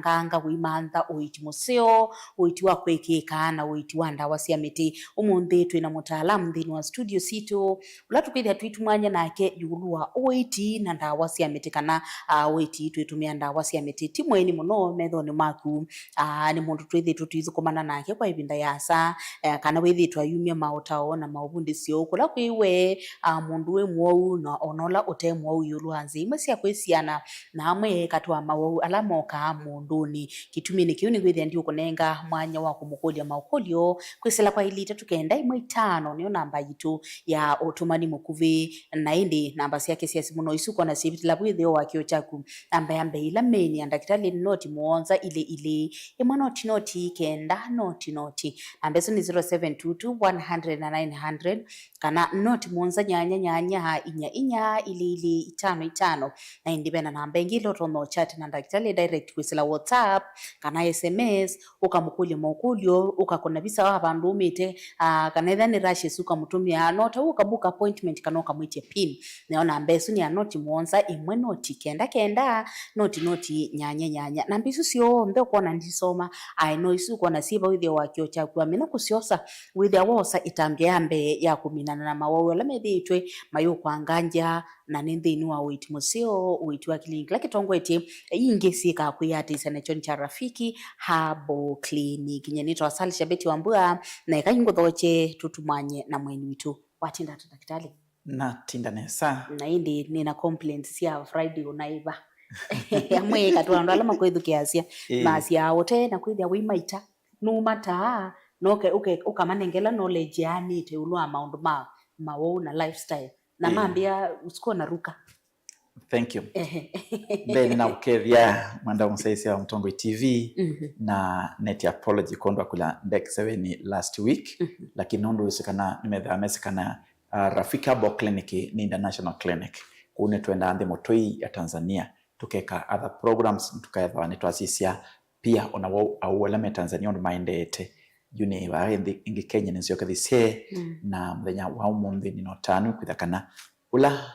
nganga wimantha uiti museo uiti wa kwekeka na uiti wa ndawa cia miti umuthi twina mutaalamu thini wa studio situ ula tukwithia twitumwanya nake yulu wa uiti na ndawa cia miti kana uiti twitumia ndawa cia miti ti mweni muno methoni maku ni mundu twithitwe twithukumana nake kwa ivinda yasa kana withitwa yumia mautao na maubundi cio kula kwiwe mundu we mwau na onola utemwa yulu anzi imwe cia kwisiana na amwe katwa mawau alamoka munduni kitumini kiuni gwithia ndio kunenga mwanya wa kumukulia maukolio kwisela kwa ilita tukenda imwe 5 niyo namba yitu ya utumani mukuvi na indi namba ciake cia simu no isuko na sibitila bwithio wakio chaku namba ya mbeila meni andakitali noti muonza ile imwe noti kenda noti ambeso ni 0722 100 na 900 kana noti muonza nyanya inya ile 5 na indibena namba ingilo tono chat na ndakitali direct kwisela WhatsApp kana SMS ukamukuli mokulio ukakona bisa wa bandu umite kana ithani rashi suka mutumia nota ukabuka appointment kana ukamwitie pin naona mbesu ni noti muonza imwe noti kenda noti nyanya na mbisu sio mbe kuona ndisoma I know isu kuona siba withio wakio chakwa mina kusiosa withia wosa itambia ambe ya kuminana na mawawe la meditwe mayo kwanganja na nindini wa uiti museo uiti wa clinic laki tongo eti ingesika kuyati sana choni cha Rafiki Herbal Clinic nyenito asali shabeti wambua na ikayingo dhoche tutumanye na mweni witu watinda tutakitali na tinda nesa na hindi nina complaints ya Friday unaiba amwe katwa ndo alama kwethu kiasia masi ya wote na kwithia wimaita numata noke ukamanengela knowledge yani te ulwa maundu mawo na lifestyle na mambia usiko na ruka. Thank you. Beni na ukevya mwanda msaisi wa Mtongoi TV na neti apology kondwa kula ndek 7 last week lakini nondo usikana nimedhamesikana Rafiki Herbal Clinic ni international clinic kune tuenda ande motoi ya Tanzania tukeka other programs tukaetha wanetwasisia pia ona au alame Tanzania on mindete yune wa ingi Kenya nzio kathise na mthenya wa umuthi ni notanu kwithakana ula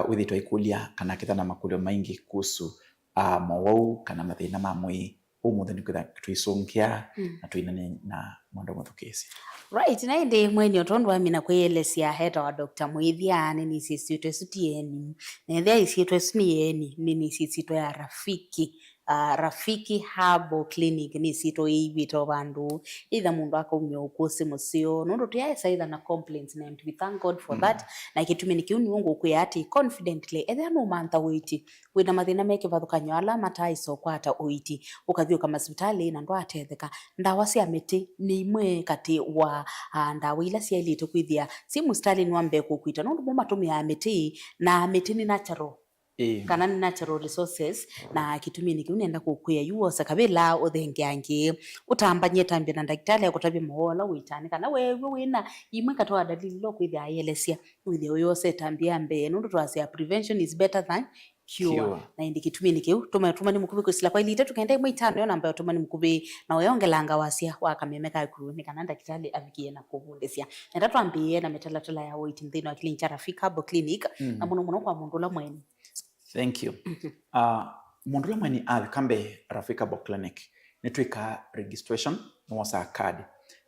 withitwa ikulia kana kithana makulio maingi kuhusu mawau kana mathina mamwe umuthi ni kwitha twisungia na twinane na mondo muthukisi. Right, na indi mweni otondwa mina kwelesia heta wa Dr. Mwithia nini sisi twesutieni na thia isi twesunieni nini sisi twa ya Rafiki Herbal Clinic ni sito ibito bandu either mundu akaumia ukusi musio nondo tuyaesa either na complaints na we thank God for that na kitumini kiuni ungu kuyati confidently either no mantha witi wina mathina meke vathukanyo ala mataiso kwata uiti ukathio kama hospitali na ndo atetheka ndawa cia miti ni imwe kati wa ndawa ila cia ilito kwithia si mustali ni wambe kukwita nondo mumatumia miti na miti ni natural kana ni natural resources na kitumini kiunenda kukuya yuo sakabela uthengeangi utambanye tambia na daktari akutabia mola uitani kana wewe wina imwe katwa dalili lo kwithia ayelesia withia yose tambia mbe nondo twasia prevention is better than cure. Na indi kitumini kiu tumani mukubi kusila kwa ilita tukenda imwe 5 yo namba tumani mukubi na weyongelanga wasia wakamemeka kuruni kana daktari avikie na kuvundesia nenda twambie na metalatala ya waiting thino wa clinic Rafiki Herbal Clinic na muno kwa mundu la mweni. Thank you. Mundu la mweni kambe Rafiki Herbal Clinic nitwika registration mwasa card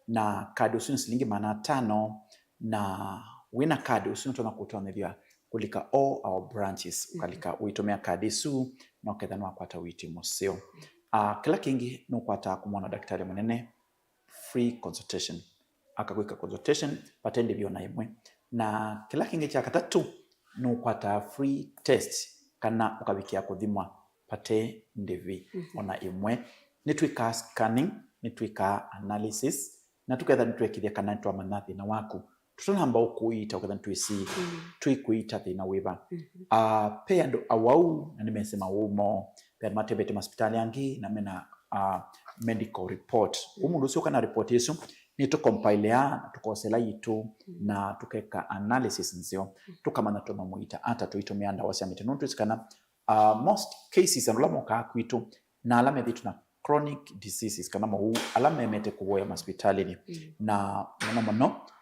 na card usuni silingi mana 5 na wina card usuni tona kutonethia kulika all our branches ukalika uitomea card isu na ukethanwa kwata witi museo. Kila kingi nukwata kumwona daktari munene free consultation akakwika consultation patende biona imwe na kila kingi cha katatu nukwata free test kana ukabikia kuthimwa pate ndivi ona imwe nitwika scanning nitwika analysis na tuketha nitwekithia kana twa manathi na waku tutonamba ukuita uketha nitwisi twikuita thina wiva pe ando awau na nimesema umo pe matebete hospitali yangi na mena medical report umundu sio kana report yesu ni tukompilea tukosela yitu na tukeka analysis nzio tukamana tuma muita ata tuitumia ndawa cia miti nuntu sikana most cases anulamoka kwitu na alame vitu na chronic diseases kana mau alame mete kuwoya hospitalini na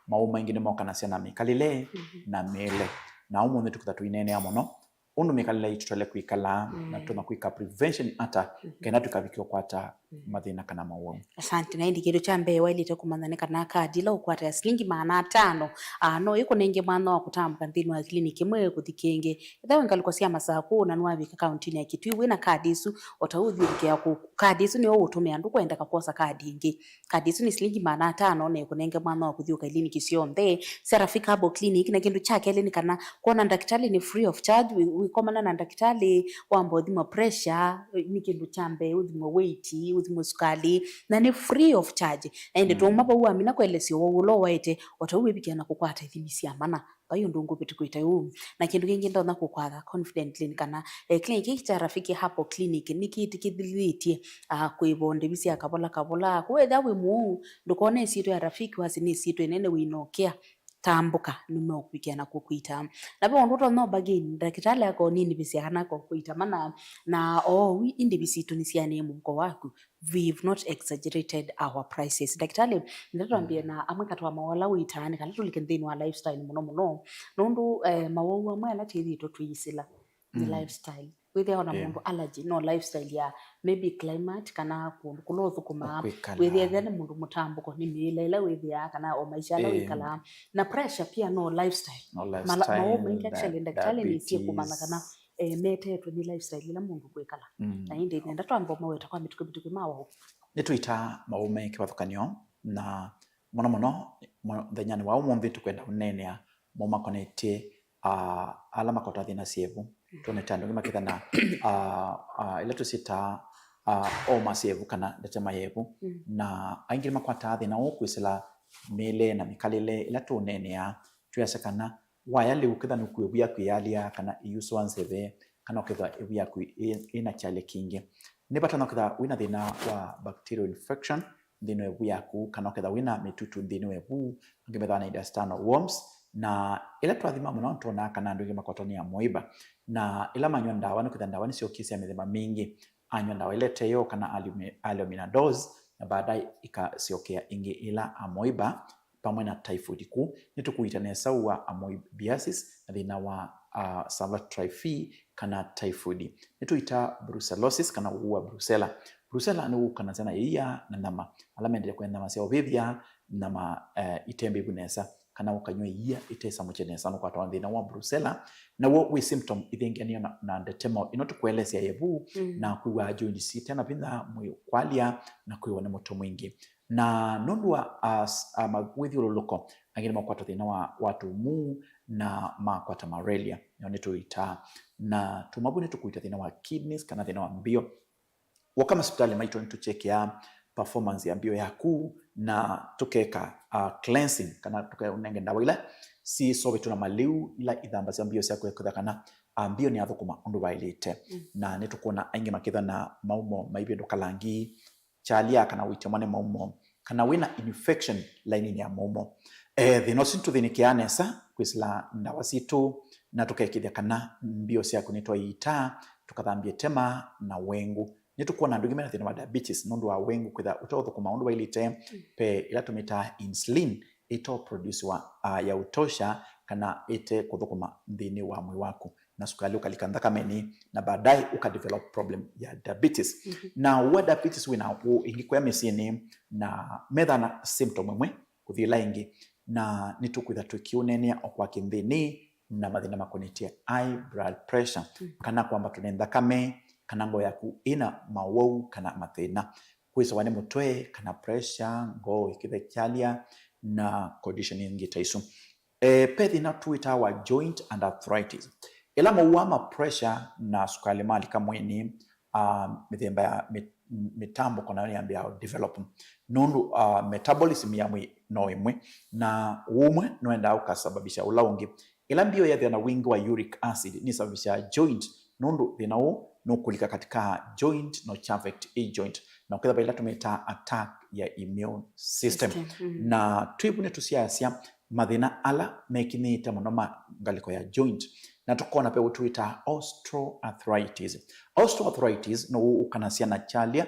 mau mengine moka na cia na mikalile na mele na umu netu kutatu inene amono undu mikalila itutole kwikala na tuna kwika prevention ata kena tukavikio kwata mathina kana mawau. Asante. Na indi kindu cha mbee wailite kumananeka na kadi la ukwata ya shilingi 500 no iko nenge mwana wa kutambuka nthini wa kliniki mwe kuthikenge ithawe ngalikosia masaa ku na nwavika account ya kitu wina kadi isu otauthirike ya ku kadi isu ni o utumia ndu kwenda kakosa kadi ingi. Kadi isu ni shilingi 500 na iko nenge mwana wa kuthiuka kliniki sionthe Serafika Herbal Clinic na kindu chake ni kana kuona daktari ni free of charge wikomana na daktari wambo thimo pressure ni kindu cha mbee uthimo weight uthimo sukali na ni free of charge na indi tumapa uamina kwelesio wo ulo waite otauwibikia na kukwata ithimisia mana bayo ndungu bitu kuita na kindu kingi ndona kukwatha confidently kana clinic cha Rafiki Herbal Clinic nikitikithilitie kwibonde bisia kabola kwetha wi mu ndukone sito ya Rafiki wasi ni sito enene winokea tambuka nimekuikia na kukuita na bo ndoto no bagini daktari yako nini bisiana kwa kuita mana na indi bisitu nisiane mko wako we've not exaggerated our prices daktari ndatuambia na amwekatwa mawala uitane kana tulikenthini wa lifestyle muno nundu mawawa amwe alatithi totwisila ni lifestyle withe ona mundu allergy no lifestyle ya maybe climate kana kulothu kuma withe then mundu mutambuko ni milela withe kana o maisha la wikala na pressure pia no lifestyle mawo mengi actually daktari ni sie kumana kana mete to ni lifestyle la mundu kwekala na indi nenda twambo maweta kwa mitukibitu mawo nituita maume kibathukanio na mono thanyani wa umombi tukwenda unenea moma connecte ala makota thina sievu tunetando ngimakitha na ile tusita o masievu kana ndetema yevu na aingi makwata thina ukwisila mele na mikalile ila tunenea tuyasekana wayali ukitha nukuyo bya kwialia kana use one save kana ukitha bya ina chale kingi nipatana ukitha wina thina wa bacterial infection thina byaku kana ukitha wina mitutu thina webu ngimetha na stano worms na ila twathima muno tuna kana ndugi makwatoni ya moiba na ila manywa ndawa nukitha ndawa ni sio kisi ya mithema mingi anywa ndawa ile teyo kana aluminadose na baadaye ikasiokea ingi ila amoiba pamwe na typhoid ku nitukuitane sawa amoebiasis na thina wa salmonella typhi kana typhoid nituita brucellosis kana uwa brucella ni ukana sana iya na nama alamende kwenda masya obithia nama itembe bunesa kana ukanywa iya itesa muchenesa no kwatwa thina wa brucella na wo we symptom ithengianio na ndetemo inotukwelesya yebu na kuwa joints tena pinda kwalia na kuiona moto mwingi na nondwa magwithio loko angine makwata thina wa watu mu na makwata malaria nituita na tumabune tukuita thina wa kidneys kana thina wa mbio wakama hospitali maito nituchekia performance ya mbio yaku na tukeka cleansing kana tukaunenge ndawa ila si sobe tuna maliu ila ithamba cia mbio cia kwekutha kana mbio ni athukuma undu wailite na nitukuna aingi makitha na maumo maibe ndukalangi chalia kana witemane maumo kana wina infection line ya maumo thino sintu thinikianesa kwisila ndawa situ na tukekithia kana mbio cia kunitwa ita tukathambia tema na wengu nitukuona ndugi mena thina wa diabetes nundu wa wengu kwitha utothukuma undu wailite pe ila tumita insulin ito produce wa ya utosha kana ite kuthukuma thini wa mwili wako na sukari ukalika thakameni na baadaye ukadevelop problem ya diabetes na wa diabetes wina ingikwa mesini na metha na symptom mwe kuthila ingi na nitukwitha tukiunenia okwa kinthini na mathina makonitia high blood pressure kana kwamba tunenda kame kana ngo yaku ina mawau kana mathina kwisa wane mutwe kana pressure ngo ikithachalia na condition ingi taisu pethi na tuita wa joint and arthritis ila mawama pressure na sukali mali kamweni mithemba ya mitambo kona niambia develop nundu metabolism ya mwi no imwe na umwe noenda ukasababisha ulaungi ila mbio ya thina wingi wa uric acid ni sababisha joint nundu thina no kulika katika joint no affect a joint na ukitha baila tumeta attack ya immune system. Na twibune tusiasia mathina ala mekinita muno ngaliko ya joint na tukona pe tuita osteoarthritis no ukanasia na chalia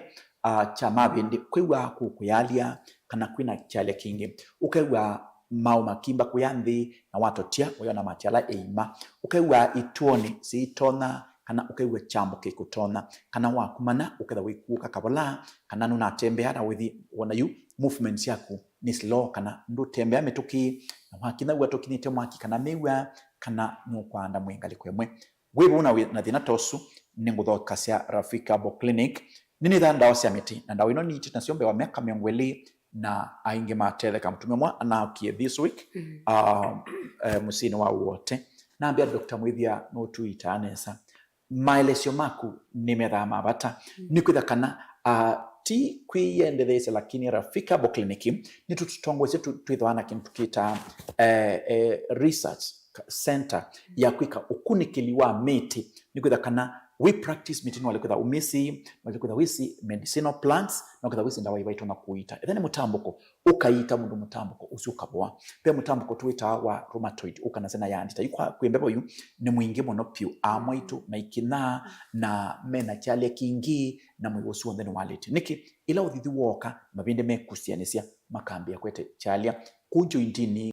cha mabindi kwiwa kukuyalia kana kwina chalia kingi ukaiwa mau makimba kuyanthi na watotia uyona matiala eima ukaiwa ituoni siitona kana ukaiwa chambo kikutona kana wakumana uketha wikuka kabola kana nunatembea na withi wona yu movements yaku ni slow kana ndu tembea mituki na wakina watokinite mwaki kana mewa kana nukwanda mwengali kwemwe wewe una na thina tosu ninguthoka cia Rafika Bo Clinic nini tha ndawa cia miti na ndawa ino ni na ciombe wa miaka 20 na aingi matetheka mutumia mwa anakie this week musini wa wote na ambia Dr. Mwithia no tuita nesa maelesio maku nimetha mabata nikwitha kana ti kwiyendethese lakini Rafika Bo Clinic ni tututongwese twithwana kintu kita research center ya kwika ukunikili wa miti nikwitha kana we practice mitini walikwitha umisi walikwitha wisi medicinal plants na kwitha wisi ndawa ibaitwa na kuita ethani mutambuko ukaita mundu mutambuko usiukabwa pe mutambuko tuita wa rheumatoid ukana sena yandita yukwa kwembebo yu ni mwingi muno piu amwaitu na ikina na mena chale kingi na mwigosu wandeni waleti niki ila uthithi woka mabinde mekusianisia makambia kwete chalia kunjo intini